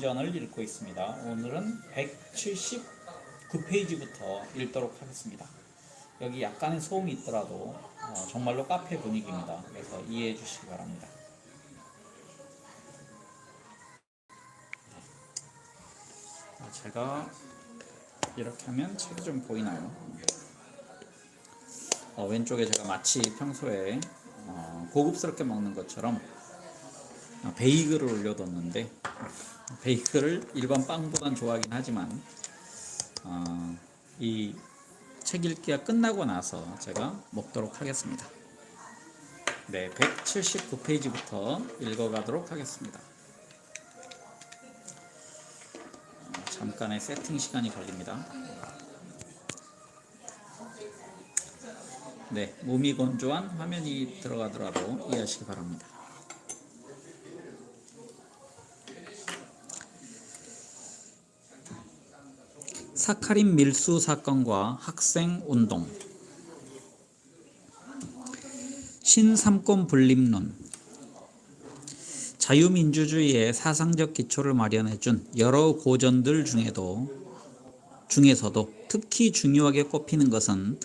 사도행전을 읽고 있습니다. 오늘은 179페이지부터 읽도록 하겠습니다. 여기 약간의 소음이 있더라도 정말로 카페 분위기입니다. 그래서 이해해 주시기 바랍니다. 제가 이렇게 하면 책이 좀 보이나요? 왼쪽에 제가 마치 평소에 고급스럽게 먹는 것처럼 베이글을 올려뒀는데, 베이글을 일반 빵보단 좋아하긴 하지만 이 책 읽기가 끝나고 나서 제가 먹도록 하겠습니다. 네, 179페이지부터 읽어가도록 하겠습니다. 잠깐의 세팅 시간이 걸립니다. 네, 몸이 건조한 화면이 들어가더라도 이해하시기 바랍니다. 사카린 밀수 사건과 학생 운동, 신삼권 분립론, 자유민주주의의 사상적 기초를 마련해준 여러 고전들 중에서도 특히 중요하게 꼽히는 것은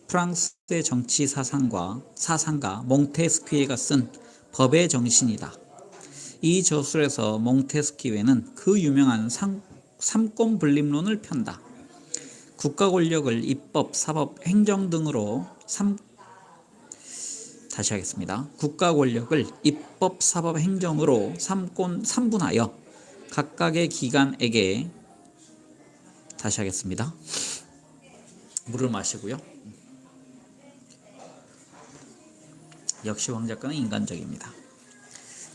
프랑스의 정치 사상가 몽테스키에가 쓴 법의 정신이다. 이 저술에서 몽테스키에는 그 유명한 삼권 분립론을 편다. 국가 권력을 입법, 사법, 행정 등으로 국가 권력을 입법, 사법, 행정으로 삼분하여 각각의 기관에게 물을 마시고요. 역시 왕 작가는 인간적입니다.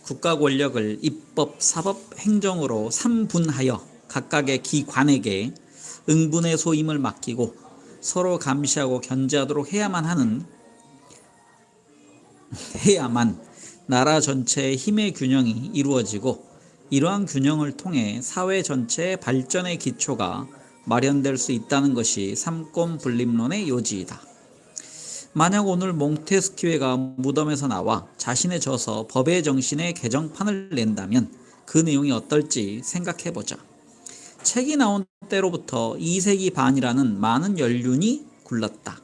국가 권력을 입법, 사법, 행정으로 삼분하여 각각의 기관에게 응분의 소임을 맡기고 서로 감시하고 견제하도록 해야만 나라 전체의 힘의 균형이 이루어지고, 이러한 균형을 통해 사회 전체의 발전의 기초가 마련될 수 있다는 것이 삼권 분립론의 요지이다. 만약 오늘 몽테스키웨가 무덤에서 나와 자신의 저서 법의 정신의 개정판을 낸다면 그 내용이 어떨지 생각해보자. 책이 나온 때로부터 2세기 반이라는 많은 연륜이 굴렀다.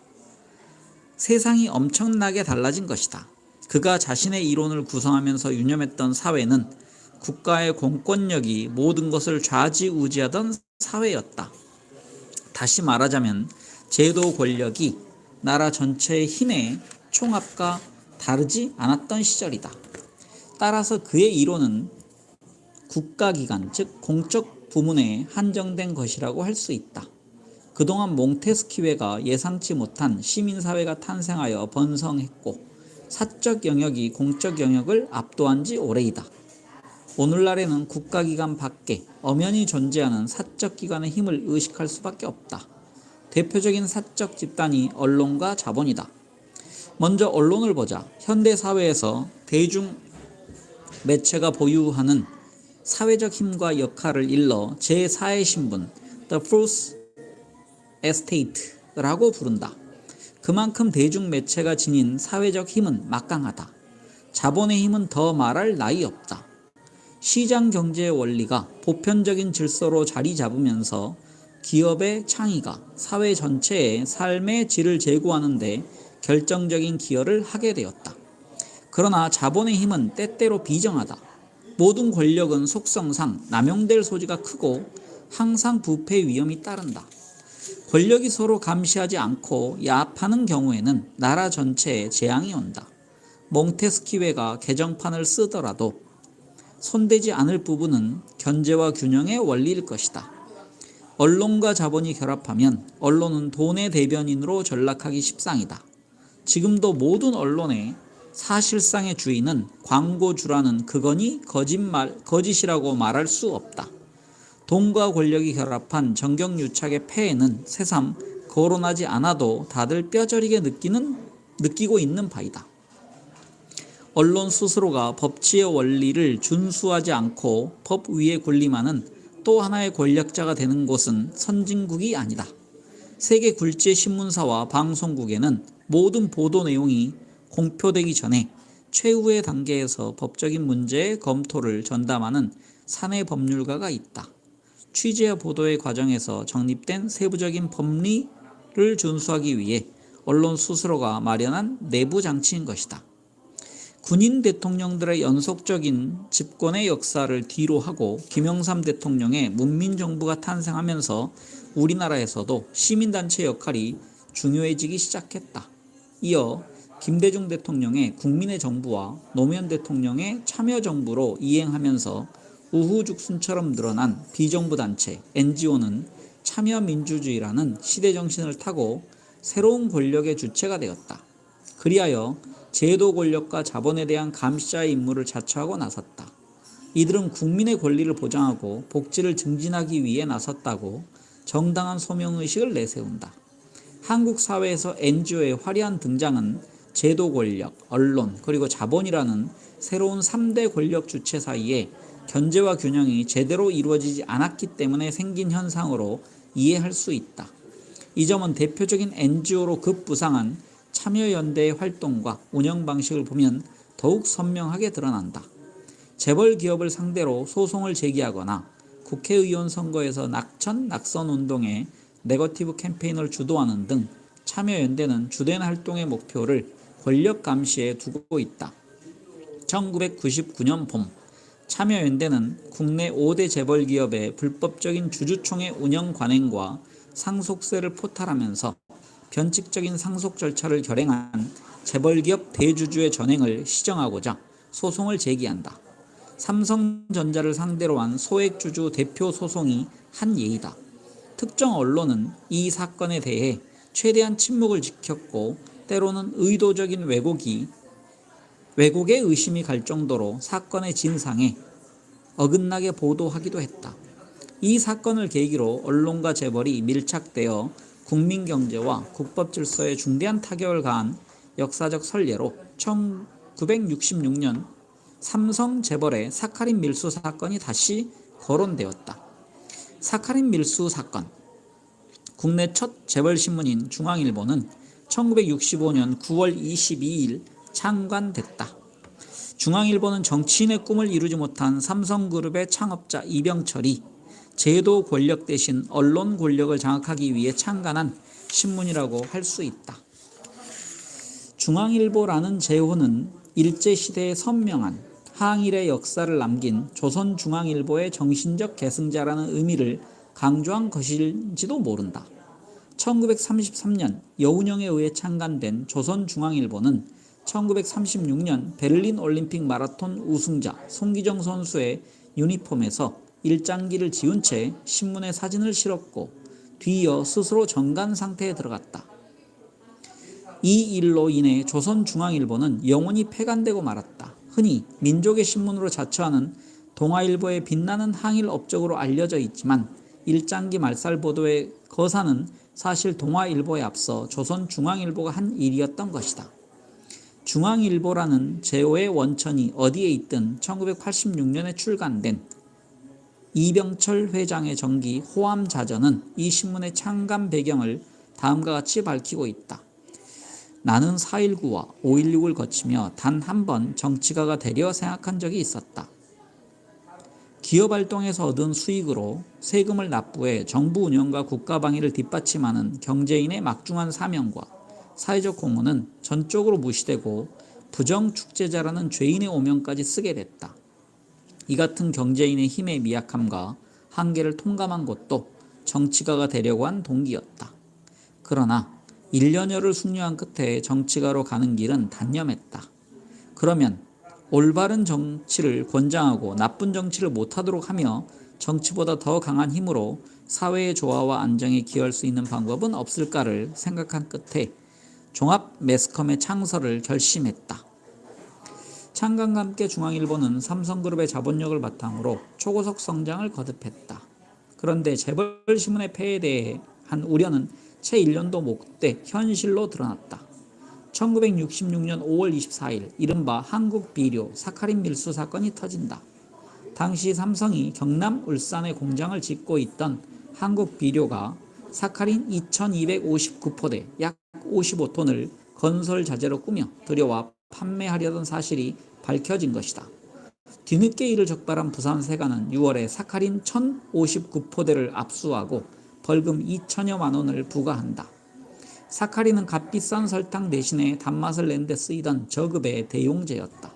세상이 엄청나게 달라진 것이다. 그가 자신의 이론을 구성하면서 유념했던 사회는 국가의 공권력이 모든 것을 좌지우지하던 사회였다. 다시 말하자면 제도 권력이 나라 전체의 힘의 총합과 다르지 않았던 시절이다. 따라서 그의 이론은 국가기관, 즉 공적 부문에 한정된 것이라고 할 수 있다. 그동안 몽테스키웨가 예상치 못한 시민사회가 탄생하여 번성했고, 사적 영역이 공적 영역을 압도한 지 오래이다. 오늘날에는 국가기관 밖에 엄연히 존재하는 사적 기관의 힘을 의식할 수밖에 없다. 대표적인 사적 집단이 언론과 자본이다. 먼저 언론을 보자. 현대사회에서 대중 매체가 보유하는 사회적 힘과 역할을 일러 제4의 신분, The Fourth Estate라고 부른다. 그만큼 대중 매체가 지닌 사회적 힘은 막강하다. 자본의 힘은 더 말할 나위 없다. 시장 경제의 원리가 보편적인 질서로 자리 잡으면서 기업의 창의가 사회 전체의 삶의 질을 제고하는 데 결정적인 기여를 하게 되었다. 그러나 자본의 힘은 때때로 비정하다. 모든 권력은 속성상 남용될 소지가 크고 항상 부패 위험이 따른다. 권력이 서로 감시하지 않고 야합하는 경우에는 나라 전체에 재앙이 온다. 몽테스키웨가 개정판을 쓰더라도 손대지 않을 부분은 견제와 균형의 원리일 것이다. 언론과 자본이 결합하면 언론은 돈의 대변인으로 전락하기 십상이다. 지금도 모든 언론의 사실상의 주인은 광고주라는 그거니 거짓이라고 말할 수 없다. 돈과 권력이 결합한 정경유착의 폐해는 새삼 거론하지 않아도 다들 뼈저리게 느끼고 있는 바이다. 언론 스스로가 법치의 원리를 준수하지 않고 법 위에 군림하는 또 하나의 권력자가 되는 곳은 선진국이 아니다. 세계 굴지의 신문사와 방송국에는 모든 보도 내용이 공표되기 전에 최후의 단계에서 법적인 문제의 검토를 전담하는 사내 법률가가 있다. 취재와 보도의 과정에서 정립된 세부적인 법리를 준수하기 위해 언론 스스로가 마련한 내부 장치인 것이다. 군인 대통령들의 연속적인 집권의 역사를 뒤로하고 김영삼 대통령의 문민정부가 탄생하면서 우리나라에서도 시민단체 역할이 중요해지기 시작했다. 이어 김대중 대통령의 국민의 정부와 노무현 대통령의 참여정부로 이행하면서 우후죽순처럼 늘어난 비정부단체 NGO는 참여민주주의라는 시대정신을 타고 새로운 권력의 주체가 되었다. 그리하여 제도 권력과 자본에 대한 감시자의 임무를 자처하고 나섰다. 이들은 국민의 권리를 보장하고 복지를 증진하기 위해 나섰다고 정당한 소명의식을 내세운다. 한국 사회에서 NGO의 화려한 등장은 제도 권력, 언론, 그리고 자본이라는 새로운 3대 권력 주체 사이에 견제와 균형이 제대로 이루어지지 않았기 때문에 생긴 현상으로 이해할 수 있다. 이 점은 대표적인 NGO로 급부상한 참여연대의 활동과 운영 방식을 보면 더욱 선명하게 드러난다. 재벌 기업을 상대로 소송을 제기하거나 국회의원 선거에서 낙선 운동에 네거티브 캠페인을 주도하는 등 참여연대는 주된 활동의 목표를 권력 감시에 두고 있다. 1999년 봄 참여연대는 국내 5대 재벌 기업의 불법적인 주주총회 운영 관행과 상속세를 포탈하면서 변칙적인 상속 절차를 결행한 재벌기업 대주주의 전횡을 시정하고자 소송을 제기한다. 삼성전자를 상대로 한 소액주주 대표 소송이 한 예이다. 특정 언론은 이 사건에 대해 최대한 침묵을 지켰고 때로는 의도적인 왜곡에 의심이 갈 정도로 사건의 진상에 어긋나게 보도하기도 했다. 이 사건을 계기로 언론과 재벌이 밀착되어 국민 경제와 국법 질서에 중대한 타격을 가한 역사적 선례로 1966년 삼성 재벌의 사카린 밀수 사건이 다시 거론되었다. 사카린 밀수 사건. 국내 첫 재벌신문인 중앙일보는 1965년 9월 22일 창간됐다. 중앙일보는 정치인의 꿈을 이루지 못한 삼성그룹의 창업자 이병철이 제도 권력 대신 언론 권력을 장악하기 위해 창간한 신문이라고 할 수 있다. 중앙일보라는 제호는 일제시대의 선명한 항일의 역사를 남긴 조선중앙일보의 정신적 계승자라는 의미를 강조한 것일지도 모른다. 1933년 여운형에 의해 창간된 조선중앙일보는 1936년 베를린 올림픽 마라톤 우승자 송기정 선수의 유니폼에서 일장기를 지운 채 신문에 사진을 실었고 뒤이어 스스로 정간 상태에 들어갔다. 이 일로 인해 조선중앙일보는 영원히 폐간되고 말았다. 흔히 민족의 신문으로 자처하는 동아일보의 빛나는 항일 업적으로 알려져 있지만 일장기 말살 보도의 거사는 사실 동아일보에 앞서 조선중앙일보가 한 일이었던 것이다. 중앙일보라는 제호의 원천이 어디에 있든 1986년에 출간된 이병철 회장의 정기 호암자전은 이 신문의 창간 배경을 다음과 같이 밝히고 있다. 나는 4.19와 5.16을 거치며 단 한 번 정치가가 되려 생각한 적이 있었다. 기업활동에서 얻은 수익으로 세금을 납부해 정부 운영과 국가방위를 뒷받침하는 경제인의 막중한 사명과 사회적 공헌은 전적으로 무시되고 부정축제자라는 죄인의 오명까지 쓰게 됐다. 이 같은 경제인의 힘의 미약함과 한계를 통감한 것도 정치가가 되려고 한 동기였다. 그러나 1년여를 숙려한 끝에 정치가로 가는 길은 단념했다. 그러면 올바른 정치를 권장하고 나쁜 정치를 못하도록 하며 정치보다 더 강한 힘으로 사회의 조화와 안정에 기여할 수 있는 방법은 없을까를 생각한 끝에 종합 매스컴의 창설을 결심했다. 창간과 함께 중앙일보는 삼성그룹의 자본력을 바탕으로 초고속 성장을 거듭했다. 그런데 재벌신문의 폐해에 대한 우려는 채 1년도 못돼 현실로 드러났다. 1966년 5월 24일 이른바 한국비료 사카린 밀수 사건이 터진다. 당시 삼성이 경남 울산에 공장을 짓고 있던 한국비료가 사카린 2259포대 약 55톤을 건설 자재로 꾸며 들여와 판매하려던 사실이 밝혀진 것이다. 뒤늦게 이를 적발한 부산세관은 6월에 사카린 1059포대를 압수하고 벌금 2천여만 원을 부과한다. 사카린은 값비싼 설탕 대신에 단맛을 낸 데 쓰이던 저급의 대용제였다.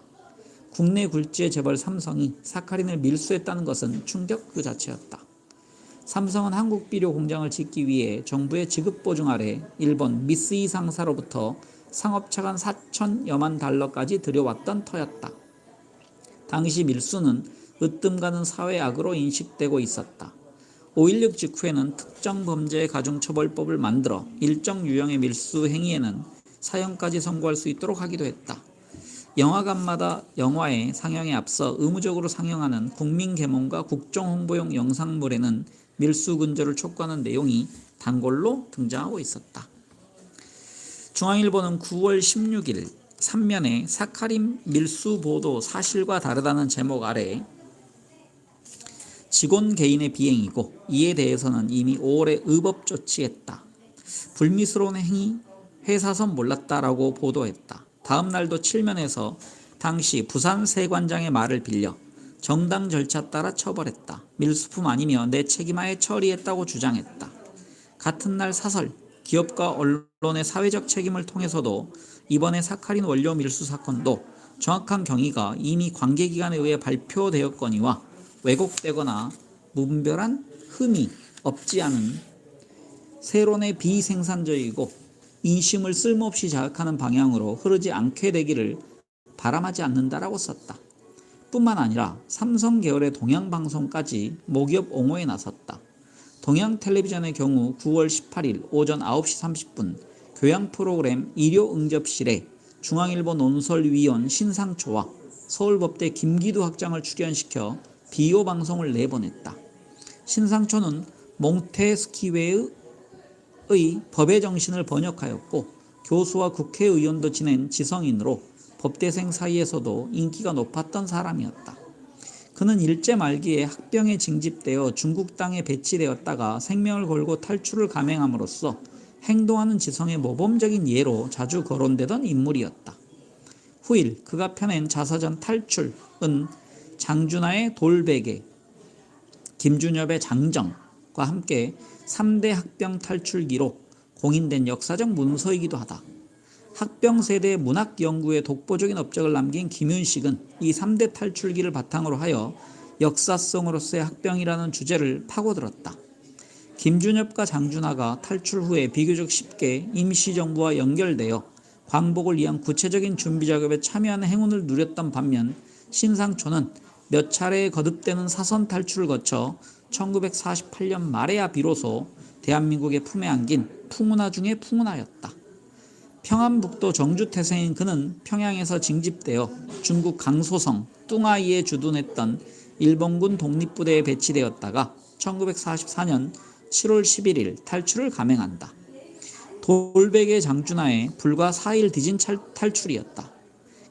국내 굴지의 재벌 삼성이 사카린을 밀수했다는 것은 충격 그 자체였다. 삼성은 한국 비료 공장을 짓기 위해 정부의 지급 보증 아래 일본 미쓰이 상사로부터 상업차관 4천여만 달러까지 들여왔던 터였다. 당시 밀수는 으뜸 가는 사회악으로 인식되고 있었다. 5.16 직후에는 특정범죄가중처벌법을 만들어 일정 유형의 밀수 행위에는 사형까지 선고할 수 있도록 하기도 했다. 영화관마다 영화의 상영에 앞서 의무적으로 상영하는 국민개몽과 국정홍보용 영상물에는 밀수 근절을 촉구하는 내용이 단골로 등장하고 있었다. 중앙일보는 9월 16일 3면에 사카린 밀수 보도 사실과 다르다는 제목 아래 직원 개인의 비행이고 이에 대해서는 이미 5월에 의법 조치했다. 불미스러운 행위 회사선 몰랐다라고 보도했다. 다음 날도 7면에서 당시 부산세관장의 말을 빌려 정당 절차 따라 처벌했다. 밀수품 아니며 내 책임하에 처리했다고 주장했다. 같은 날 사설 기업과 언론의 사회적 책임을 통해서도 이번에 사카린 원료 밀수 사건도 정확한 경위가 이미 관계기관에 의해 발표되었거니와 왜곡되거나 무분별한 흠이 없지 않은 세론의 비생산적이고 인심을 쓸모없이 자극하는 방향으로 흐르지 않게 되기를 바람하지 않는다라고 썼다. 뿐만 아니라 삼성 계열의 동양방송까지 모기업 옹호에 나섰다. 동양텔레비전의 경우 9월 18일 오전 9시 30분 교양 프로그램 일요응접실에 중앙일보 논설위원 신상초와 서울법대 김기두 학장을 출연시켜 비호 방송을 내보냈다. 신상초는 몽테스키웨의 법의 정신을 번역하였고 교수와 국회의원도 지낸 지성인으로 법대생 사이에서도 인기가 높았던 사람이었다. 그는 일제 말기에 학병에 징집되어 중국 땅에 배치되었다가 생명을 걸고 탈출을 감행함으로써 행동하는 지성의 모범적인 예로 자주 거론되던 인물이었다. 후일 그가 펴낸 자서전 탈출은 장준하의 돌베개, 김준엽의 장정과 함께 3대 학병 탈출기로 공인된 역사적 문서이기도 하다. 학병 세대의 문학 연구에 독보적인 업적을 남긴 김윤식은 이 3대 탈출기를 바탕으로 하여 역사성으로서의 학병이라는 주제를 파고들었다. 김준엽과 장준하가 탈출 후에 비교적 쉽게 임시정부와 연결되어 광복을 위한 구체적인 준비 작업에 참여하는 행운을 누렸던 반면 신상초는 몇 차례의 거듭되는 사선 탈출을 거쳐 1948년 말에야 비로소 대한민국의 품에 안긴 풍운하 중의 풍운하였다. 평안북도 정주태생인 그는 평양에서 징집되어 중국 강소성 뚱아이에 주둔했던 일본군 독립부대에 배치되었다가 1944년 7월 11일 탈출을 감행한다. 돌베개 장준하의 불과 4일 뒤진 탈출이었다.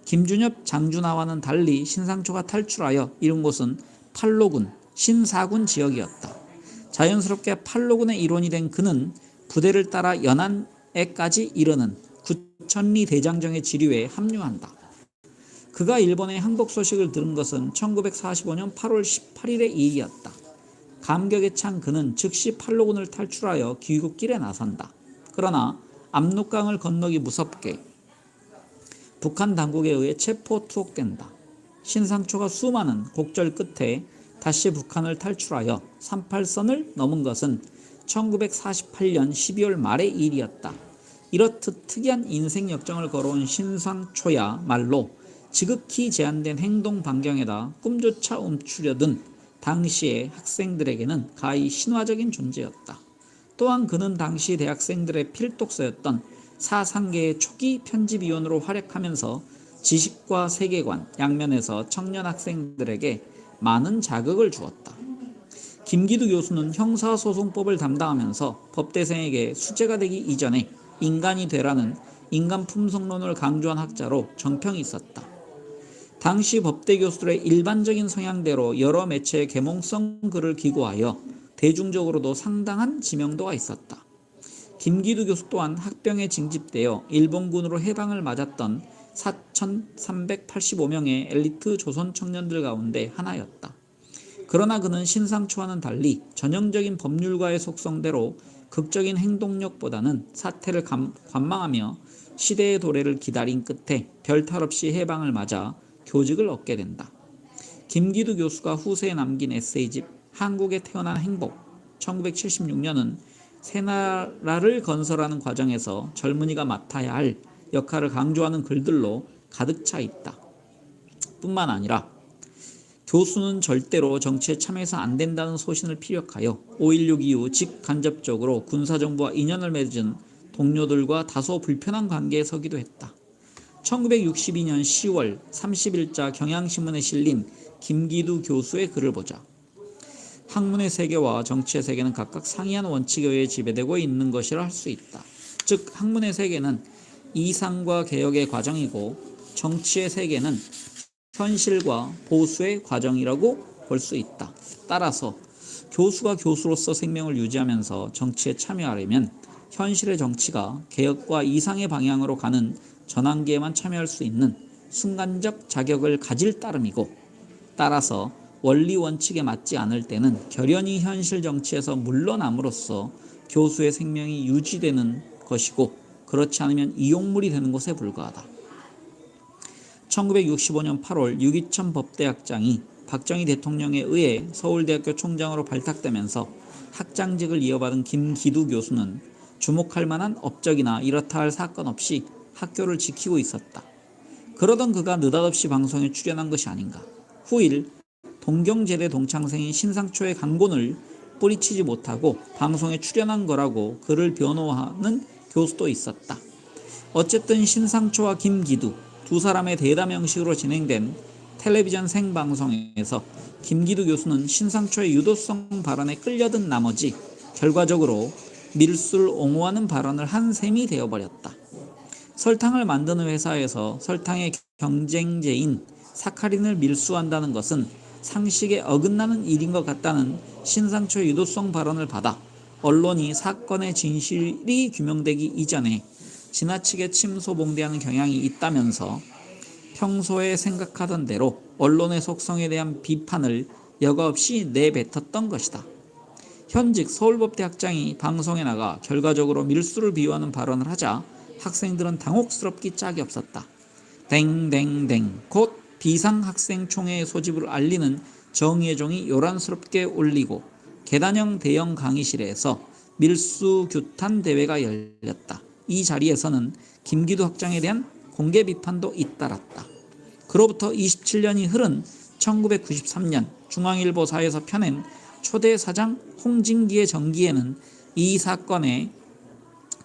김준엽 장준하와는 달리 신상초가 탈출하여 이른 곳은 팔로군 신사군 지역이었다. 자연스럽게 팔로군의 일원이 된 그는 부대를 따라 연안에까지 이르는 구천리 대장정의 지류에 합류한다. 그가 일본의 항복 소식을 들은 것은 1945년 8월 18일의 일이었다. 감격에 찬 그는 즉시 팔로군을 탈출하여 귀국길에 나선다. 그러나 압록강을 건너기 무섭게 북한 당국에 의해 체포 투옥된다. 신상초가 수많은 곡절 끝에 다시 북한을 탈출하여 38선을 넘은 것은 1948년 12월 말의 일이었다. 이렇듯 특이한 인생 역정을 걸어온 신상초야 말로 지극히 제한된 행동 반경에다 꿈조차 움츠려든 당시의 학생들에게는 가히 신화적인 존재였다. 또한 그는 당시 대학생들의 필독서였던 사상계의 초기 편집위원으로 활약하면서 지식과 세계관 양면에서 청년 학생들에게 많은 자극을 주었다. 김기두 교수는 형사소송법을 담당하면서 법대생에게 수재가 되기 이전에 인간이 되라는 인간 품성론을 강조한 학자로 정평이 있었다. 당시 법대 교수들의 일반적인 성향대로 여러 매체의 계몽성 글을 기고하여 대중적으로도 상당한 지명도가 있었다. 김기두 교수 또한 학병에 징집되어 일본군으로 해방을 맞았던 4,385명의 엘리트 조선 청년들 가운데 하나였다. 그러나 그는 신상초와는 달리 전형적인 법률가의 속성대로 극적인 행동력보다는 사태를 관망하며 시대의 도래를 기다린 끝에 별탈 없이 해방을 맞아 교직을 얻게 된다. 김기두 교수가 후세에 남긴 에세이집 한국에 태어난 행복 1976년은 새나라를 건설하는 과정에서 젊은이가 맡아야 할 역할을 강조하는 글들로 가득 차 있다. 뿐만 아니라 교수는 절대로 정치에 참여해서 안 된다는 소신을 피력하여 5.16 이후 직간접적으로 군사정부와 인연을 맺은 동료들과 다소 불편한 관계에 서기도 했다. 1962년 10월 30일자 경향신문에 실린 김기두 교수의 글을 보자. 학문의 세계와 정치의 세계는 각각 상이한 원칙에 의해 지배되고 있는 것이라 할 수 있다. 즉 학문의 세계는 이상과 개혁의 과정이고 정치의 세계는 현실과 보수의 과정이라고 볼 수 있다. 따라서 교수가 교수로서 생명을 유지하면서 정치에 참여하려면 현실의 정치가 개혁과 이상의 방향으로 가는 전환기에만 참여할 수 있는 순간적 자격을 가질 따름이고, 따라서 원리 원칙에 맞지 않을 때는 결연히 현실 정치에서 물러남으로써 교수의 생명이 유지되는 것이고, 그렇지 않으면 이용물이 되는 것에 불과하다. 1965년 8월 유기천 법대학장이 박정희 대통령에 의해 서울대학교 총장으로 발탁되면서 학장직을 이어받은 김기두 교수는 주목할 만한 업적이나 이렇다 할 사건 없이 학교를 지키고 있었다. 그러던 그가 느닷없이 방송에 출연한 것이 아닌가. 후일 동경제대 동창생인 신상초의 강권을 뿌리치지 못하고 방송에 출연한 거라고 그를 변호하는 교수도 있었다. 어쨌든 신상초와 김기두 두 사람의 대담 형식으로 진행된 텔레비전 생방송에서 김기두 교수는 신상초의 유도성 발언에 끌려든 나머지 결과적으로 밀수를 옹호하는 발언을 한 셈이 되어버렸다. 설탕을 만드는 회사에서 설탕의 경쟁제인 사카린을 밀수한다는 것은 상식에 어긋나는 일인 것 같다는 신상초의 유도성 발언을 받아 언론이 사건의 진실이 규명되기 이전에 지나치게 침소봉대하는 경향이 있다면서 평소에 생각하던 대로 언론의 속성에 대한 비판을 여과 없이 내뱉었던 것이다. 현직 서울법대 학장이 방송에 나가 결과적으로 밀수를 비유하는 발언을 하자 학생들은 당혹스럽기 짝이 없었다. 댕댕댕 곧 비상학생총회의 소집을 알리는 정의의 종이 요란스럽게 울리고 계단형 대형 강의실에서 밀수 규탄 대회가 열렸다. 이 자리에서는 김기두 학장에 대한 공개 비판도 잇따랐다. 그로부터 27년이 흐른 1993년 중앙일보사에서 펴낸 초대 사장 홍진기의 전기에는 이 사건의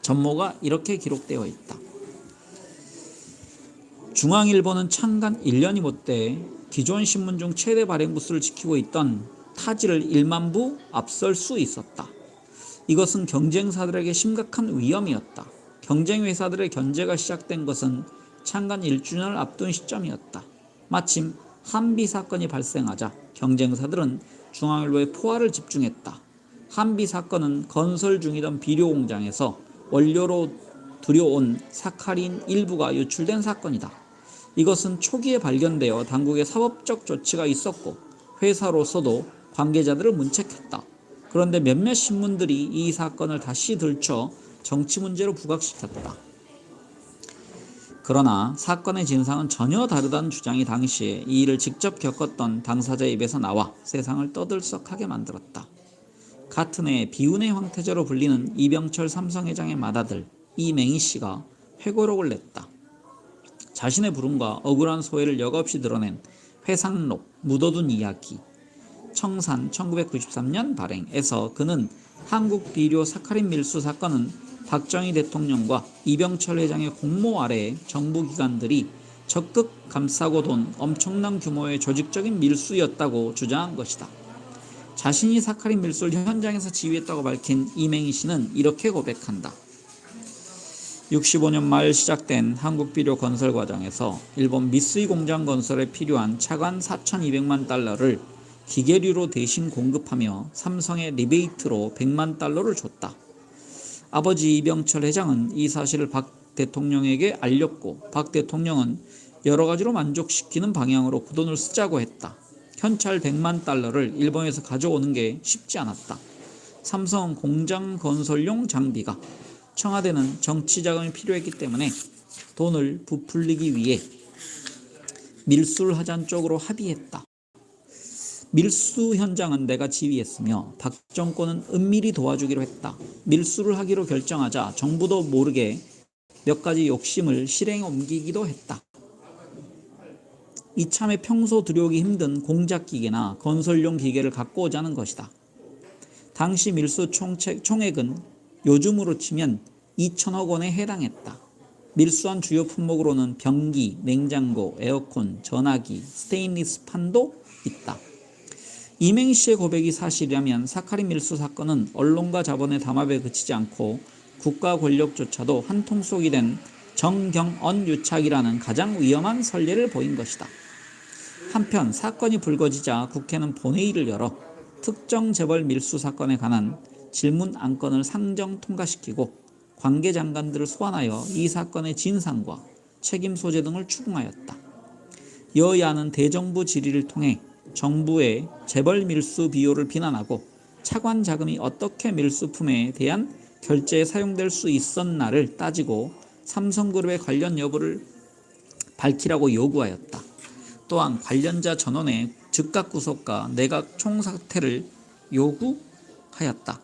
전모가 이렇게 기록되어 있다. 중앙일보는 창간 1년이 못돼 기존 신문 중 최대 발행 부수를 지키고 있던 타지를 1만 부 앞설 수 있었다. 이것은 경쟁사들에게 심각한 위험이었다. 경쟁 회사들의 견제가 시작된 것은 창간 1주년을 앞둔 시점이었다. 마침 한비 사건이 발생하자 경쟁사들은 중앙일보에 포화를 집중했다. 한비 사건은 건설 중이던 비료 공장에서 원료로 들여온 사카린 일부가 유출된 사건이다. 이것은 초기에 발견되어 당국의 사법적 조치가 있었고 회사로서도 관계자들을 문책했다. 그런데 몇몇 신문들이 이 사건을 다시 들춰 정치 문제로 부각시켰다. 그러나 사건의 진상은 전혀 다르다는 주장이 당시에 이 일을 직접 겪었던 당사자의 입에서 나와 세상을 떠들썩하게 만들었다. 같은 해 비운의 황태자로 불리는 이병철 삼성회장의 맏아들 이맹희 씨가 회고록을 냈다. 자신의 불운과 억울한 소회를 여과없이 드러낸 회상록, 묻어둔 이야기, 청산 1993년 발행에서 그는 한국 비료 사카린 밀수 사건은 박정희 대통령과 이병철 회장의 공모 아래에 정부 기관들이 적극 감싸고 돈 엄청난 규모의 조직적인 밀수였다고 주장한 것이다. 자신이 사카린 밀수를 현장에서 지휘했다고 밝힌 이맹희 씨는 이렇게 고백한다. 65년 말 시작된 한국비료 건설 과정에서 일본 미쓰이 공장 건설에 필요한 차관 4,200만 달러를 기계류로 대신 공급하며 삼성에 리베이트로 100만 달러를 줬다. 아버지 이병철 회장은 이 사실을 대통령에게 알렸고 박 대통령은 여러 가지로 만족시키는 방향으로 그 돈을 쓰자고 했다. 현찰 100만 달러를 일본에서 가져오는 게 쉽지 않았다. 삼성은 공장 건설용 장비가, 청와대는 정치 자금이 필요했기 때문에 돈을 부풀리기 위해 밀수를 하자는 쪽으로 합의했다. 밀수 현장은 내가 지휘했으며 박 정권은 은밀히 도와주기로 했다. 밀수를 하기로 결정하자 정부도 모르게 몇 가지 욕심을 실행에 옮기기도 했다. 이참에 평소 들여오기 힘든 공작기계나 건설용 기계를 갖고 오자는 것이다. 당시 밀수 총액은 요즘으로 치면 2천억 원에 해당했다. 밀수한 주요 품목으로는 변기, 냉장고, 에어컨, 전화기, 스테인리스 판도 있다. 이맹씨의 고백이 사실이라면 사카린 밀수 사건은 언론과 자본의 담합에 그치지 않고 국가 권력조차도 한통속이 된 정경언 유착이라는 가장 위험한 선례를 보인 것이다. 한편 사건이 불거지자 국회는 본회의를 열어 특정 재벌 밀수 사건에 관한 질문 안건을 상정 통과시키고 관계 장관들을 소환하여 이 사건의 진상과 책임 소재 등을 추궁하였다. 여야는 대정부 질의를 통해 정부의 재벌 밀수 비호를 비난하고 차관 자금이 어떻게 밀수품에 대한 결제에 사용될 수 있었나를 따지고 삼성그룹의 관련 여부를 밝히라고 요구하였다. 또한 관련자 전원의 즉각 구속과 내각 총사퇴를 요구하였다.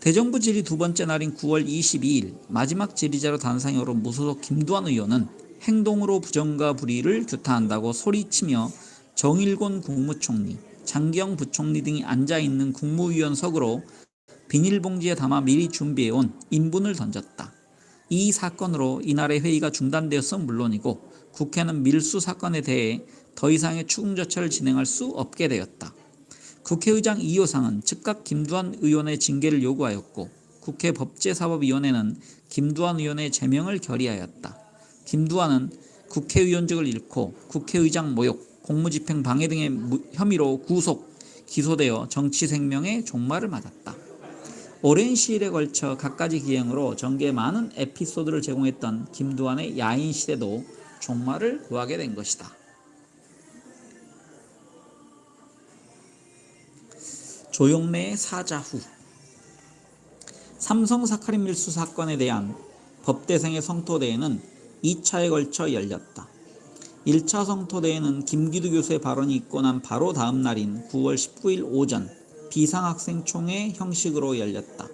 대정부 질의 두 번째 날인 9월 22일 마지막 질의자로 단상에 오른 무소속 김두한 의원은 행동으로 부정과 불의를 규탄한다고 소리치며 정일곤 국무총리, 장기영 부총리 등이 앉아있는 국무위원석으로 비닐봉지에 담아 미리 준비해온 인분을 던졌다. 이 사건으로 이날의 회의가 중단되었음 물론이고 국회는 밀수 사건에 대해 더 이상의 추궁 절차를 진행할 수 없게 되었다. 국회의장 이호상은 즉각 김두한 의원의 징계를 요구하였고 국회 법제사법위원회는 김두한 의원의 제명을 결의하였다. 김두한은 국회의원직을 잃고 국회의장 모욕, 공무집행 방해 등의 혐의로 구속, 기소되어 정치 생명의 종말을 맞았다. 오랜 시일에 걸쳐 갖가지 기행으로 전개에 많은 에피소드를 제공했던 김두한의 야인 시대도 종말을 구하게 된 것이다. 조용래의 사자 후. 삼성 사카린 밀수 사건에 대한 법대생의 성토대회는 2차에 걸쳐 열렸다. 1차 성토대회는 김기두 교수의 발언이 있고 난 바로 다음 날인 9월 19일 오전 비상학생총회 형식으로 열렸다.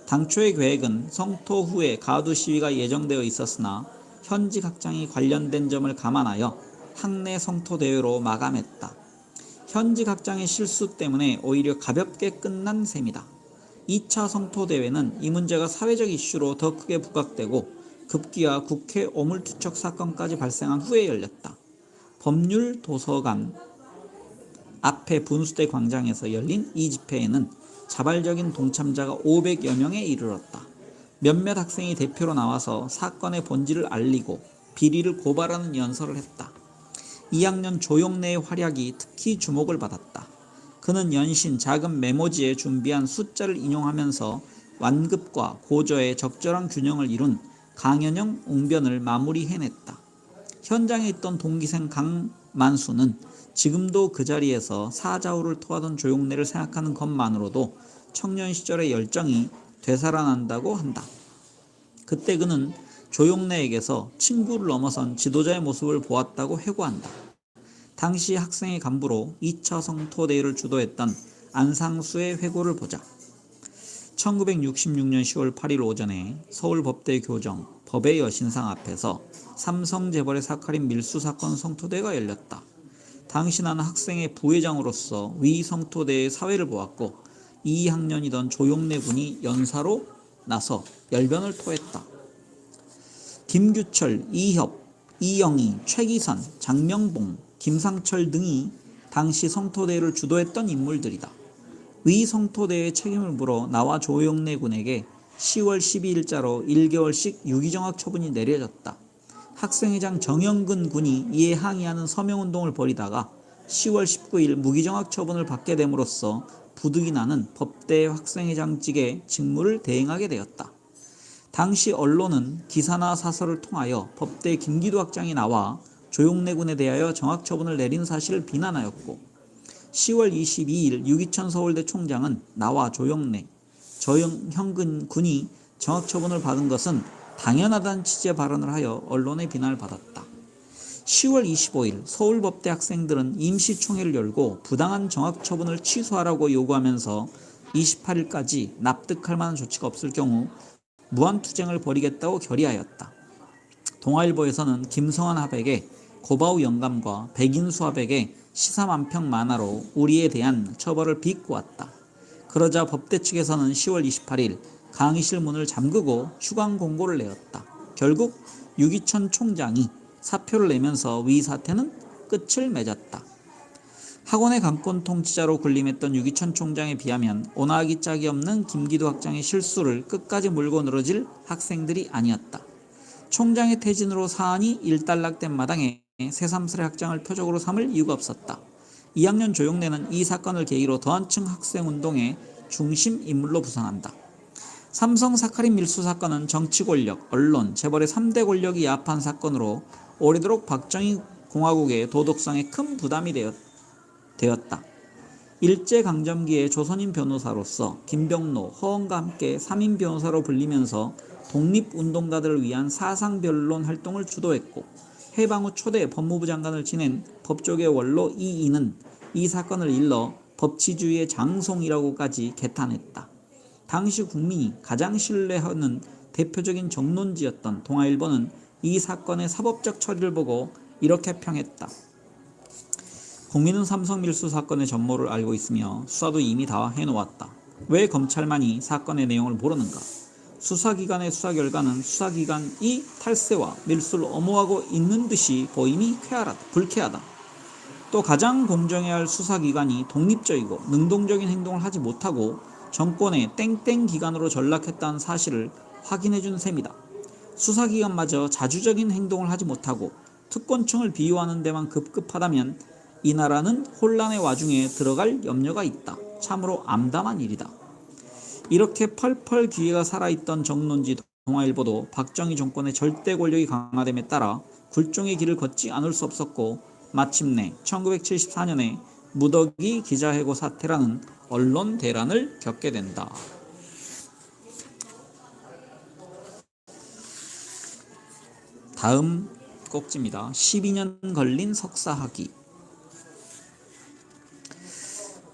당초의 계획은 성토 후에 가두 시위가 예정되어 있었으나 현직 학장이 관련된 점을 감안하여 학내 성토대회로 마감했다. 현직 학장의 실수 때문에 오히려 가볍게 끝난 셈이다. 2차 성토대회는 이 문제가 사회적 이슈로 더 크게 부각되고 급기야 국회 오물투척 사건까지 발생한 후에 열렸다. 법률도서관 앞에 분수대 광장에서 열린 이 집회에는 자발적인 동참자가 500여 명에 이르렀다. 몇몇 학생이 대표로 나와서 사건의 본질을 알리고 비리를 고발하는 연설을 했다. 2학년 조용래의 활약이 특히 주목을 받았다. 그는 연신 작은 메모지에 준비한 숫자를 인용하면서 완급과 고저의 적절한 균형을 이룬 강연형 웅변을 마무리해냈다. 현장에 있던 동기생 강만수는 지금도 그 자리에서 사자후를 토하던 조용래를 생각하는 것만으로도 청년 시절의 열정이 되살아난다고 한다. 그때 그는 조용래에게서 친구를 넘어선 지도자의 모습을 보았다고 회고한다. 당시 학생의 간부로 2차 성토대회를 주도했던 안상수의 회고를 보자. 1966년 10월 8일 오전에 서울법대 교정 법의 여신상 앞에서 삼성재벌의 사카린 밀수 사건 성토대회가 열렸다. 당시 나는 학생의 부회장으로서 위 성토대회의 사회를 보았고 2학년이던 조용래 군이 연사로 나서 열변을 토했다. 김규철, 이협, 이영희, 최기선, 장명봉, 김상철 등이 당시 성토대회를 주도했던 인물들이다. 위 성토대회의 책임을 물어 나와 조용래 군에게 10월 12일자로 1개월씩 유기정학 처분이 내려졌다. 학생회장 정영근 군이 이에 항의하는 서명운동을 벌이다가 10월 19일 무기정학 처분을 받게 됨으로써 부득이 나는 법대 학생회장직의 직무를 대행하게 되었다. 당시 언론은 기사나 사설을 통하여 법대 김기도 학장이 나와 조용래 군에 대하여 정학처분을 내린 사실을 비난하였고 10월 22일 유기천 서울대 총장은 나와 조용래, 저형근 군이 정학처분을 받은 것은 당연하다는 취지의 발언을 하여 언론의 비난을 받았다. 10월 25일 서울법대 학생들은 임시총회를 열고 부당한 정학처분을 취소하라고 요구하면서 28일까지 납득할 만한 조치가 없을 경우 무한투쟁을 벌이겠다고 결의하였다. 동아일보에서는 김성환 하백의 고바우 영감과 백인수 하백의 시사만평 만화로 우리에 대한 처벌을 비꼬았다. 그러자 법대 측에서는 10월 28일 강의실 문을 잠그고 휴강 공고를 내었다. 결국 유기천 총장이 사표를 내면서 위 사태는 끝을 맺었다. 학원의 강권 통치자로 군림했던 유기천 총장에 비하면 오나하기 짝이 없는 김기도 학장의 실수를 끝까지 물고 늘어질 학생들이 아니었다. 총장의 퇴진으로 사안이 일단락된 마당에 새삼스레 학장을 표적으로 삼을 이유가 없었다. 2학년 조용래는 이 사건을 계기로 더한층 학생운동의 중심 인물로 부상한다. 삼성 사카린 밀수 사건은 정치 권력, 언론, 재벌의 3대 권력이 야합한 사건으로 오래도록 박정희 공화국의 도덕성에 큰 부담이 되었다. 일제강점기의 조선인 변호사로서 김병로, 허언과 함께 3인 변호사로 불리면서 독립운동가들을 위한 사상변론 활동을 주도했고 해방 후 초대 법무부 장관을 지낸 법조계 원로 이인은 이 사건을 일러 법치주의의 장송이라고까지 개탄했다. 당시 국민이 가장 신뢰하는 대표적인 정론지였던 동아일보는 이 사건의 사법적 처리를 보고 이렇게 평했다. 국민은 삼성 밀수 사건의 전모를 알고 있으며 수사도 이미 다 해놓았다. 왜 검찰만이 사건의 내용을 모르는가? 수사기관의 수사 결과는 수사기관이 탈세와 밀수를 엄호하고 있는 듯이 보임이 불쾌하다. 또 가장 공정해야 할 수사기관이 독립적이고 능동적인 행동을 하지 못하고 정권의 땡땡 기관으로 전락했다는 사실을 확인해준 셈이다. 수사기관마저 자주적인 행동을 하지 못하고 특권층을 비호하는 데만 급급하다면 이 나라는 혼란의 와중에 들어갈 염려가 있다. 참으로 암담한 일이다. 이렇게 펄펄 기회가 살아있던 정론지 동아일보도 박정희 정권의 절대 권력이 강화됨에 따라 굴종의 길을 걷지 않을 수 없었고 마침내 1974년에 무더기 기자해고 사태라는 언론 대란을 겪게 된다. 다음 꼭지입니다. 12년 걸린 석사학위.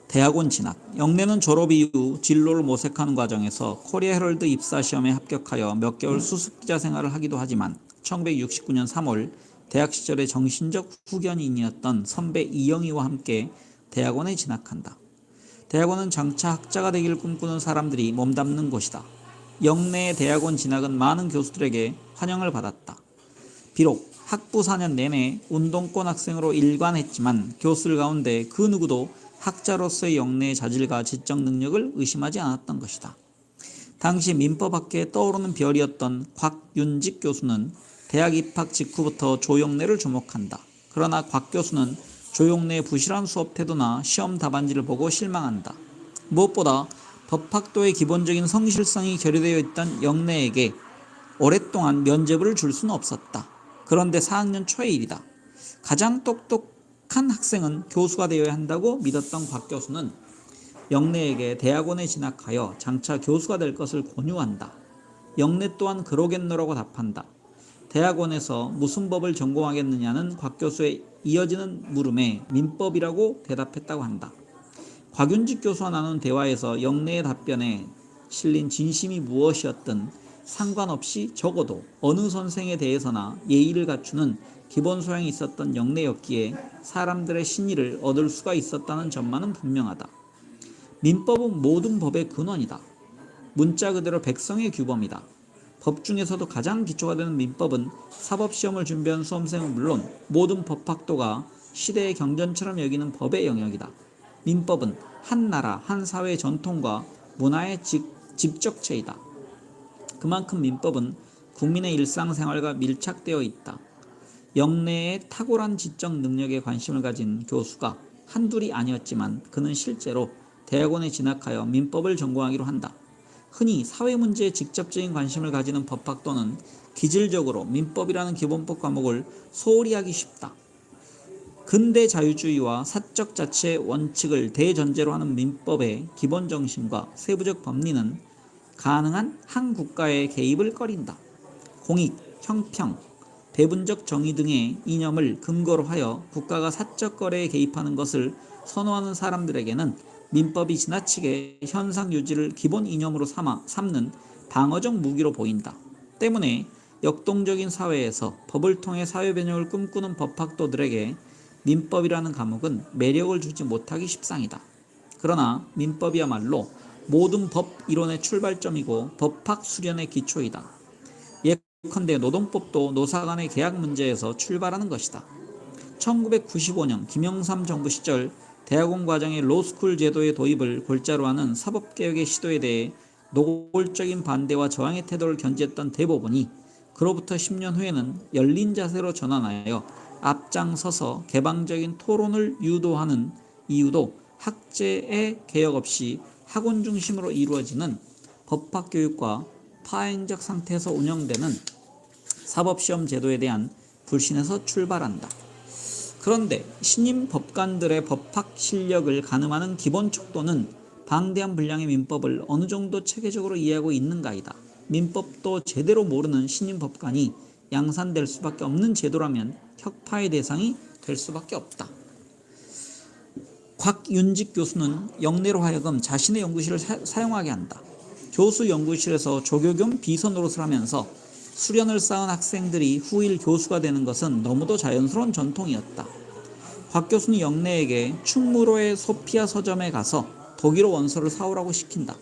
대학원 진학. 영래는 졸업 이후 진로를 모색하는 과정에서 코리아 헤럴드 입사 시험에 합격하여 몇 개월 수습기자 생활을 하기도 하지만 1969년 3월 대학 시절의 정신적 후견인이었던 선배 이영희와 함께 대학원에 진학한다. 대학원은 장차 학자가 되기를 꿈꾸는 사람들이 몸담는 곳이다. 영래의 대학원 진학은 많은 교수들에게 환영을 받았다. 비록 학부 4년 내내 운동권 학생으로 일관했지만 교수들 가운데 그 누구도 학자로서의 영래의 자질과 지적 능력을 의심하지 않았던 것이다. 당시 민법학계에 떠오르는 별이었던 곽윤직 교수는 대학 입학 직후부터 조영래를 주목한다. 그러나 곽 교수는 조영래의 부실한 수업 태도나 시험 답안지를 보고 실망한다. 무엇보다 법학도의 기본적인 성실성이 결여되어 있던 영래에게 오랫동안 면죄부를 줄 수는 없었다. 그런데 4학년 초의 일이다. 가장 똑똑한 학생은 교수가 되어야 한다고 믿었던 곽 교수는 영래에게 대학원에 진학하여 장차 교수가 될 것을 권유한다. 영래 또한 그러겠노라고 답한다. 대학원에서 무슨 법을 전공하겠느냐는 곽 교수의 이어지는 물음에 민법이라고 대답했다고 한다. 곽윤직 교수와 나눈 대화에서 영래의 답변에 실린 진심이 무엇이었든 상관없이 적어도 어느 선생에 대해서나 예의를 갖추는 기본 소양이 있었던 영래였기에 사람들의 신의를 얻을 수가 있었다는 점만은 분명하다. 민법은 모든 법의 근원이다. 문자 그대로 백성의 규범이다. 법 중에서도 가장 기초가 되는 민법은 사법시험을 준비한 수험생은 물론 모든 법학도가 시대의 경전처럼 여기는 법의 영역이다. 민법은 한 나라, 한 사회의 전통과 문화의 집적체이다. 그만큼 민법은 국민의 일상생활과 밀착되어 있다. 영래의 탁월한 지적 능력에 관심을 가진 교수가 한둘이 아니었지만 그는 실제로 대학원에 진학하여 민법을 전공하기로 한다. 흔히 사회 문제에 직접적인 관심을 가지는 법학도는 기질적으로 민법이라는 기본법 과목을 소홀히 하기 쉽다. 근대 자유주의와 사적 자치의 원칙을 대전제로 하는 민법의 기본 정신과 세부적 법리는 가능한 한 국가의 개입을 꺼린다. 공익, 형평, 배분적 정의 등의 이념을 근거로 하여 국가가 사적 거래에 개입하는 것을 선호하는 사람들에게는 민법이 지나치게 현상 유지를 기본 이념으로 삼는 방어적 무기로 보인다. 때문에 역동적인 사회에서 법을 통해 사회 변혁을 꿈꾸는 법학도들에게 민법이라는 과목은 매력을 주지 못하기 십상이다. 그러나 민법이야말로 모든 법 이론의 출발점이고 법학 수련의 기초이다. 예컨대 노동법도 노사 간의 계약 문제에서 출발하는 것이다. 1995년 김영삼 정부 시절 대학원 과정의 로스쿨 제도의 도입을 골자로 하는 사법개혁의 시도에 대해 노골적인 반대와 저항의 태도를 견지했던 대법원이 그로부터 10년 후에는 열린 자세로 전환하여 앞장서서 개방적인 토론을 유도하는 이유도 학제의 개혁 없이 학원 중심으로 이루어지는 법학교육과 파행적 상태에서 운영되는 사법시험 제도에 대한 불신에서 출발한다. 그런데 신임 법관들의 법학 실력을 가늠하는 기본 척도는 방대한 분량의 민법을 어느 정도 체계적으로 이해하고 있는가이다. 민법도 제대로 모르는 신임 법관이 양산될 수밖에 없는 제도라면 혁파의 대상이 될 수밖에 없다. 곽윤직 교수는 영내로 하여금 자신의 연구실을 사용하게 한다. 교수 연구실에서 조교 겸 비서 노릇을 하면서 수련을 쌓은 학생들이 후일 교수가 되는 것은 너무도 자연스러운 전통이었다. 곽 교수는 영내에게 충무로의 소피아 서점에 가서 독일어 원서를 사오라고 시킨다.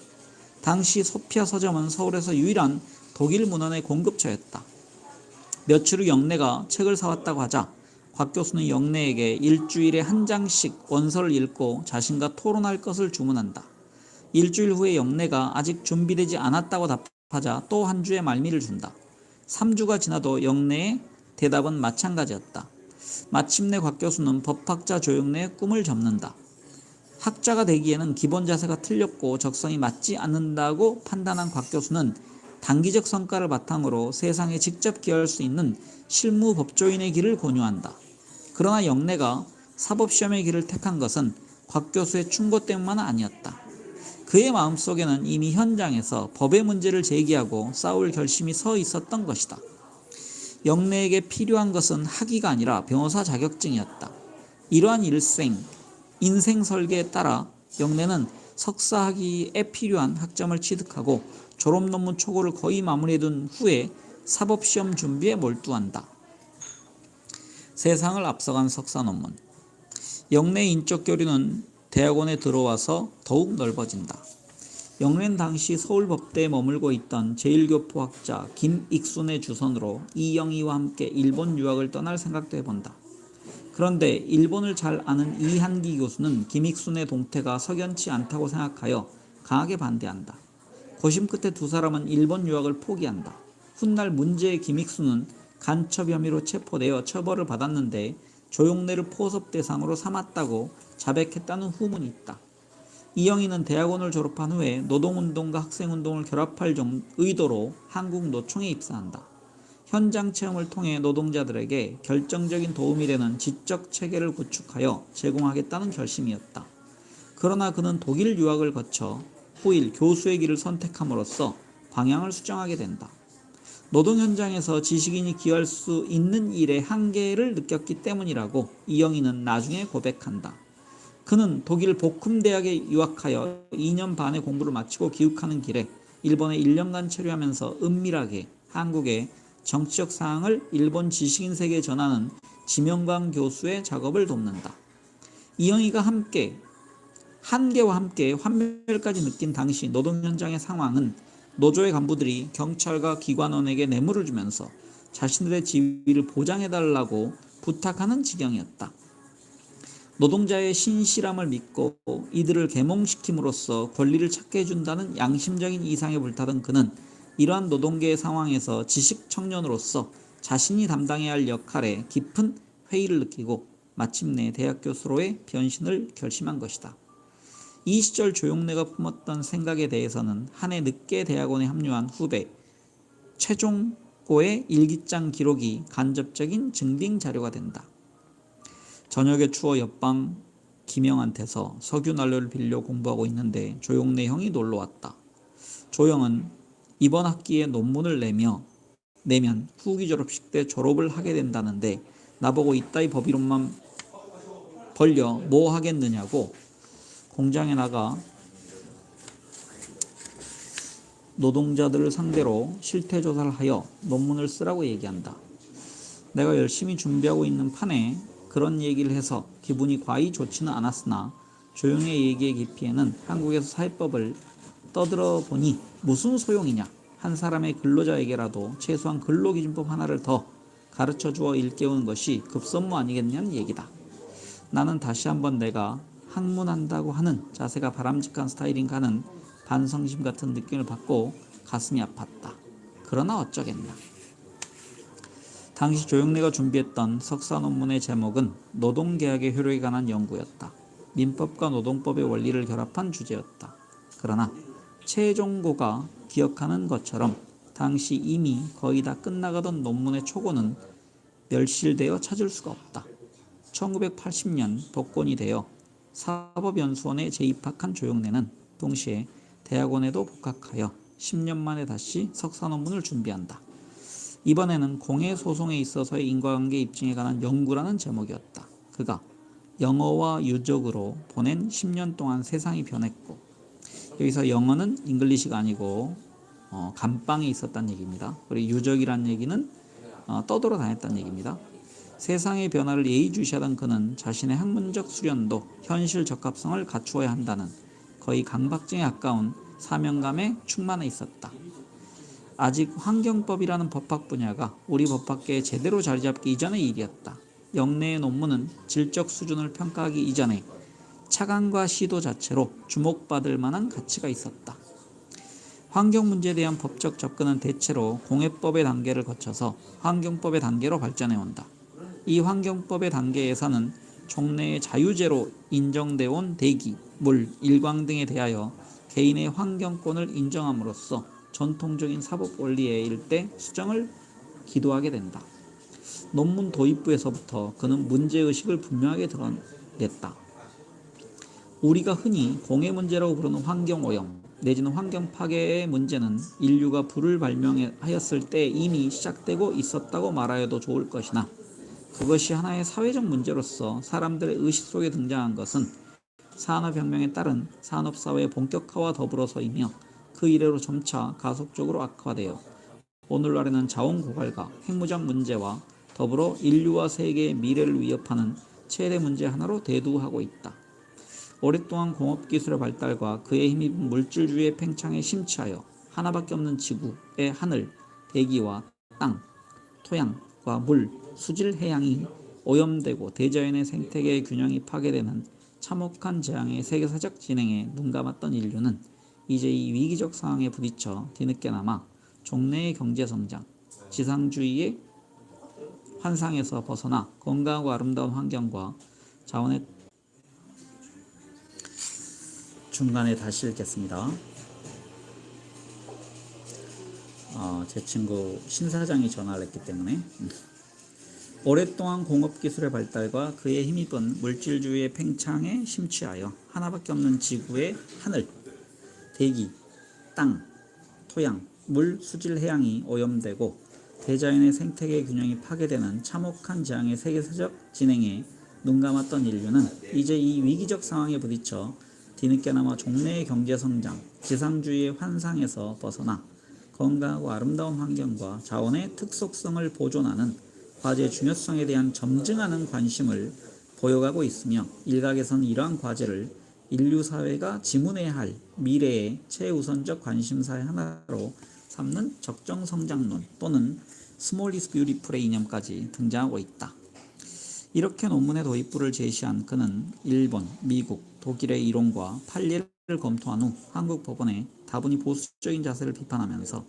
당시 소피아 서점은 서울에서 유일한 독일 문헌의 공급처였다. 며칠 후 영내가 책을 사왔다고 하자 곽 교수는 영내에게 일주일에 한 장씩 원서를 읽고 자신과 토론할 것을 주문한다. 일주일 후에 영내가 아직 준비되지 않았다고 답하자 또 한 주의 말미를 준다. 3주가 지나도 영내의 대답은 마찬가지였다. 마침내 곽 교수는 법학자 조영래의 꿈을 접는다. 학자가 되기에는 기본 자세가 틀렸고 적성이 맞지 않는다고 판단한 곽 교수는 단기적 성과를 바탕으로 세상에 직접 기여할 수 있는 실무 법조인의 길을 권유한다. 그러나 영내가 사법시험의 길을 택한 것은 곽 교수의 충고 때문만은 아니었다. 그의 마음속에는 이미 현장에서 법의 문제를 제기하고 싸울 결심이 서 있었던 것이다. 영내에게 필요한 것은 학위가 아니라 변호사 자격증이었다. 이러한 인생 설계에 따라 영내는 석사 학위에 필요한 학점을 취득하고 졸업 논문 초고를 거의 마무리해둔 후에 사법시험 준비에 몰두한다. 세상을 앞서간 석사 논문. 영내의 인적 교류는 대학원에 들어와서 더욱 넓어진다. 영래는 당시 서울법대에 머물고 있던 제1교포학자 김익순의 주선으로 이영희와 함께 일본 유학을 떠날 생각도 해본다. 그런데 일본을 잘 아는 이한기 교수는 김익순의 동태가 석연치 않다고 생각하여 강하게 반대한다. 고심 끝에 두 사람은 일본 유학을 포기한다. 훗날 문제의 김익순은 간첩 혐의로 체포되어 처벌을 받았는데 조용래를 포섭 대상으로 삼았다고 자백했다는 후문이 있다. 이영희는 대학원을 졸업한 후에 노동운동과 학생운동을 결합할 의도로 한국노총에 입사한다. 현장 체험을 통해 노동자들에게 결정적인 도움이 되는 지적 체계를 구축하여 제공하겠다는 결심이었다. 그러나 그는 독일 유학을 거쳐 후일 교수의 길을 선택함으로써 방향을 수정하게 된다. 노동 현장에서 지식인이 기여할 수 있는 일의 한계를 느꼈기 때문이라고 이영희는 나중에 고백한다. 그는 독일 보쿰대학에 유학하여 2년 반의 공부를 마치고 귀국하는 길에 일본에 1년간 체류하면서 은밀하게 한국의 정치적 사항을 일본 지식인 세계에 전하는 지명광 교수의 작업을 돕는다. 이영희가 한계와 함께 환멸까지 느낀 당시 노동 현장의 상황은 노조의 간부들이 경찰과 기관원에게 뇌물을 주면서 자신들의 지위를 보장해달라고 부탁하는 지경이었다. 노동자의 신실함을 믿고 이들을 계몽시킴으로써 권리를 찾게 해준다는 양심적인 이상에 불타던 그는 이러한 노동계의 상황에서 지식 청년으로서 자신이 담당해야 할 역할에 깊은 회의를 느끼고 마침내 대학 교수로의 변신을 결심한 것이다. 이 시절 조용래가 품었던 생각에 대해서는 한 해 늦게 대학원에 합류한 후배 최종고의 일기장 기록이 간접적인 증빙 자료가 된다. 저녁에 추워 옆방 김영한테서 석유 난로를 빌려 공부하고 있는데 조용래 형이 놀러 왔다. 조영은 이번 학기에 논문을 내면 후기 졸업식 때 졸업을 하게 된다는데 나보고 이따위 법이론만 벌려 뭐 하겠느냐고 공장에 나가 노동자들을 상대로 실태조사를 하여 논문을 쓰라고 얘기한다. 내가 열심히 준비하고 있는 판에 그런 얘기를 해서 기분이 과히 좋지는 않았으나 조용의 얘기의 깊이에는 한국에서 사회법을 떠들어 보니 무슨 소용이냐. 한 사람의 근로자에게라도 최소한 근로기준법 하나를 더 가르쳐 주어 일깨우는 것이 급선무 아니겠냐는 얘기다. 나는 다시 한번 내가 학문한다고 하는 자세가 바람직한 스타일인가 하는 반성심 같은 느낌을 받고 가슴이 아팠다. 그러나 어쩌겠나. 당시 조영래가 준비했던 석사 논문의 제목은 노동계약의 효력에 관한 연구였다. 민법과 노동법의 원리를 결합한 주제였다. 그러나 최종고가 기억하는 것처럼 당시 이미 거의 다 끝나가던 논문의 초고는 멸실되어 찾을 수가 없다. 1980년 복권이 되어 사법연수원에 재입학한 조영래는 동시에 대학원에도 복학하여 10년 만에 다시 석사 논문을 준비한다. 이번에는 공해소송에 있어서의 인과관계 입증에 관한 연구라는 제목이었다. 그가 영어와 유적으로 보낸 10년 동안 세상이 변했고, 여기서 영어는 잉글리시가 아니고 감방에 있었다는 얘기입니다. 그리고 유적이란 얘기는 떠돌아 다녔다는 얘기입니다. 세상의 변화를 예의주시하던 그는 자신의 학문적 수련도 현실 적합성을 갖추어야 한다는 거의 강박증에 가까운 사명감에 충만해 있었다. 아직 환경법이라는 법학 분야가 우리 법학계에 제대로 자리 잡기 이전의 일이었다. 영래의 논문은 질적 수준을 평가하기 이전에 차관과 시도 자체로 주목받을 만한 가치가 있었다. 환경 문제에 대한 법적 접근은 대체로 공해법의 단계를 거쳐서 환경법의 단계로 발전해 온다. 이 환경법의 단계에서는 종래의 자유재로 인정되어 온 대기, 물, 일광 등에 대하여 개인의 환경권을 인정함으로써 전통적인 사법 원리의 일대 수정을 기도하게 된다. 논문 도입부에서부터 그는 문제의식을 분명하게 드러냈다. 우리가 흔히 공해 문제라고 부르는 환경오염 내지는 환경 파괴의 문제는 인류가 불을 발명하였을 때 이미 시작되고 있었다고 말하여도 좋을 것이나 그것이 하나의 사회적 문제로서 사람들의 의식 속에 등장한 것은 산업혁명에 따른 산업사회의 본격화와 더불어서이며 그 이래로 점차 가속적으로 악화되어 오늘날에는 자원 고갈과 핵무장 문제와 더불어 인류와 세계의 미래를 위협하는 최대 문제 하나로 대두하고 있다. 오랫동안 공업기술의 발달과 그에 힘입은 물질주의의 팽창에 심취하여 하나밖에 없는 지구의 하늘, 대기와 땅, 토양과 물, 수질, 해양이 오염되고 대자연의 생태계의 균형이 파괴되는 참혹한 재앙의 세계사적 진행에 눈감았던 인류는 이제 이 위기적 상황에 부딪혀 뒤늦게나마 종래의 경제성장, 지상주의의 환상에서 벗어나 건강하고 아름다운 환경과 자원의 중간에 다시 읽겠습니다. 제 친구 신사장이 전화를 했기 때문에 오랫동안 공업기술의 발달과 그에 힘입은 물질주의의 팽창에 심취하여 하나밖에 없는 지구의 하늘, 대기, 땅, 토양, 물, 수질, 해양이 오염되고 대자연의 생태계 균형이 파괴되는 참혹한 재앙의 세계사적 진행에 눈감았던 인류는 이제 이 위기적 상황에 부딪혀 뒤늦게나마 종래의 경제성장, 지상주의의 환상에서 벗어나 건강하고 아름다운 환경과 자원의 특속성을 보존하는 과제의 중요성에 대한 점증하는 관심을 보여가고 있으며 일각에서는 이러한 과제를 인류 사회가 지문해야 할 미래의 최우선적 관심사의 하나로 삼는 적정성장론 또는 스몰 이즈 뷰티풀의 이념까지 등장하고 있다. 이렇게 논문의 도입부를 제시한 그는 일본, 미국, 독일의 이론과 판례를 검토한 후 한국 법원의 다분히 보수적인 자세를 비판하면서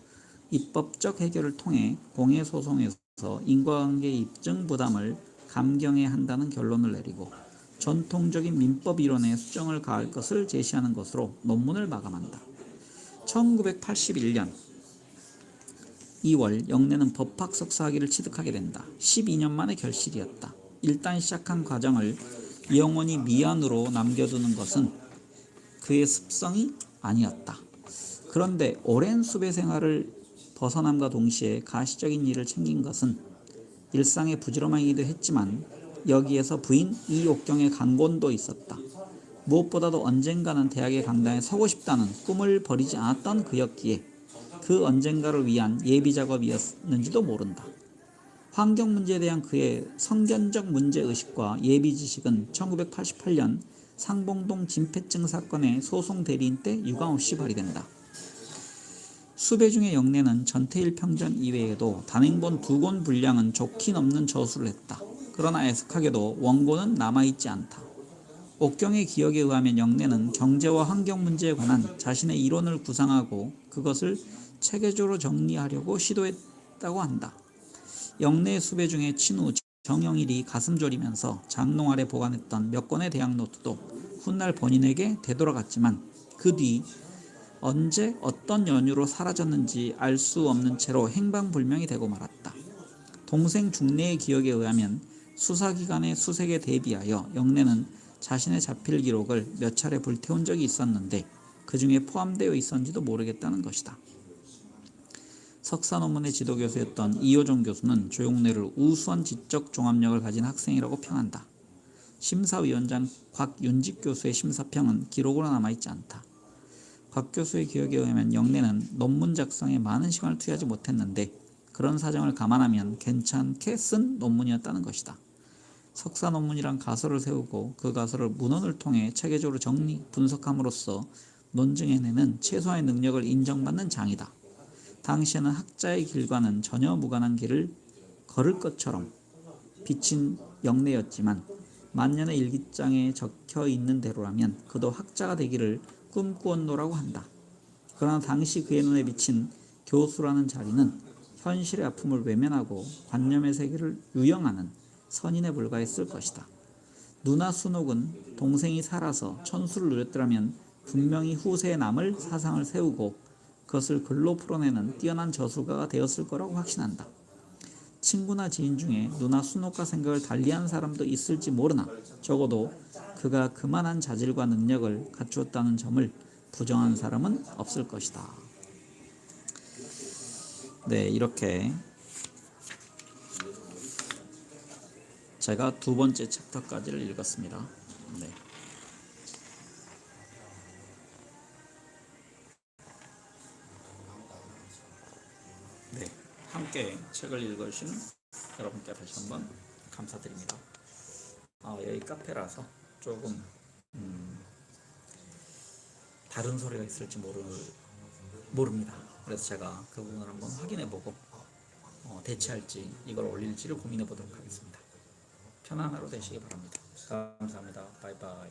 입법적 해결을 통해 공해소송에서 인과관계 입증 부담을 감경해야 한다는 결론을 내리고 전통적인 민법 이론에 수정을 가할 것을 제시하는 것으로 논문을 마감한다. 1981년 2월 영내는 법학 석사학위를 취득하게 된다. 12년 만의 결실이었다. 일단 시작한 과정을 영원히 미안으로 남겨두는 것은 그의 습성이 아니었다. 그런데 오랜 수배 생활을 벗어남과 동시에 가시적인 일을 챙긴 것은 일상의 부지런함이기도 했지만 여기에서 부인 이옥경의 강권도 있었다. 무엇보다도 언젠가는 대학의 강당에 서고 싶다는 꿈을 버리지 않았던 그였기에 그 언젠가를 위한 예비 작업이었는지도 모른다. 환경 문제에 대한 그의 성견적 문제의식과 예비지식은 1988년 상봉동 진폐증 사건의 소송 대리인 때 유감없이 발휘된다. 수배 중의 영내는 전태일 평전 이외에도 단행본 2권 분량은 좋게 넘는 저수를 했다. 그러나 애석하게도 원고는 남아있지 않다. 옥경의 기억에 의하면 영내는 경제와 환경 문제에 관한 자신의 이론을 구상하고 그것을 체계적으로 정리하려고 시도했다고 한다. 영내의 수배 중에 친후 정영일이 가슴 졸이면서 장롱 아래 보관했던 몇 권의 대학 노트도 훗날 본인에게 되돌아갔지만 그 뒤 언제 어떤 연유로 사라졌는지 알 수 없는 채로 행방불명이 되고 말았다. 동생 중래의 기억에 의하면 수사기관의 수색에 대비하여 영내는 자신의 자필 기록을 몇 차례 불태운 적이 있었는데 그 중에 포함되어 있었는지도 모르겠다는 것이다. 석사 논문의 지도교수였던 이호종 교수는 조용래를 우수한 지적 종합력을 가진 학생이라고 평한다. 심사위원장 곽윤직 교수의 심사평은 기록으로 남아있지 않다. 곽 교수의 기억에 의하면 영내는 논문 작성에 많은 시간을 투여하지 못했는데 그런 사정을 감안하면 괜찮게 쓴 논문이었다는 것이다. 석사 논문이란 가설을 세우고 그 가설을 문헌을 통해 체계적으로 정리, 분석함으로써 논증해내는 최소한의 능력을 인정받는 장이다. 당시에는 학자의 길과는 전혀 무관한 길을 걸을 것처럼 비친 영내였지만 만년의 일기장에 적혀있는 대로라면 그도 학자가 되기를 꿈꾸었노라고 한다. 그러나 당시 그의 눈에 비친 교수라는 자리는 현실의 아픔을 외면하고 관념의 세계를 유영하는 선인에 불과했을 것이다. 누나 순옥은 동생이 살아서 천수를 누렸더라면 분명히 후세에 남을 사상을 세우고 그것을 글로 풀어내는 뛰어난 저술가가 되었을 거라고 확신한다. 친구나 지인 중에 누나 순옥과 생각을 달리한 사람도 있을지 모르나 적어도 그가 그만한 자질과 능력을 갖추었다는 점을 부정한 사람은 없을 것이다. 네, 이렇게 제가 2번째 챕터까지를 읽었습니다. 네. 네, 함께 책을 읽으신 여러분께 다시 한번 감사드립니다. 여기 카페라서 조금 다른 소리가 있을지 모릅니다. 그래서 제가 그 부분을 한번 확인해보고 대체할지 이걸 올릴지를 고민해보도록 하겠습니다. 편안한 하루 되시기 바랍니다. 감사합니다. 바이바이.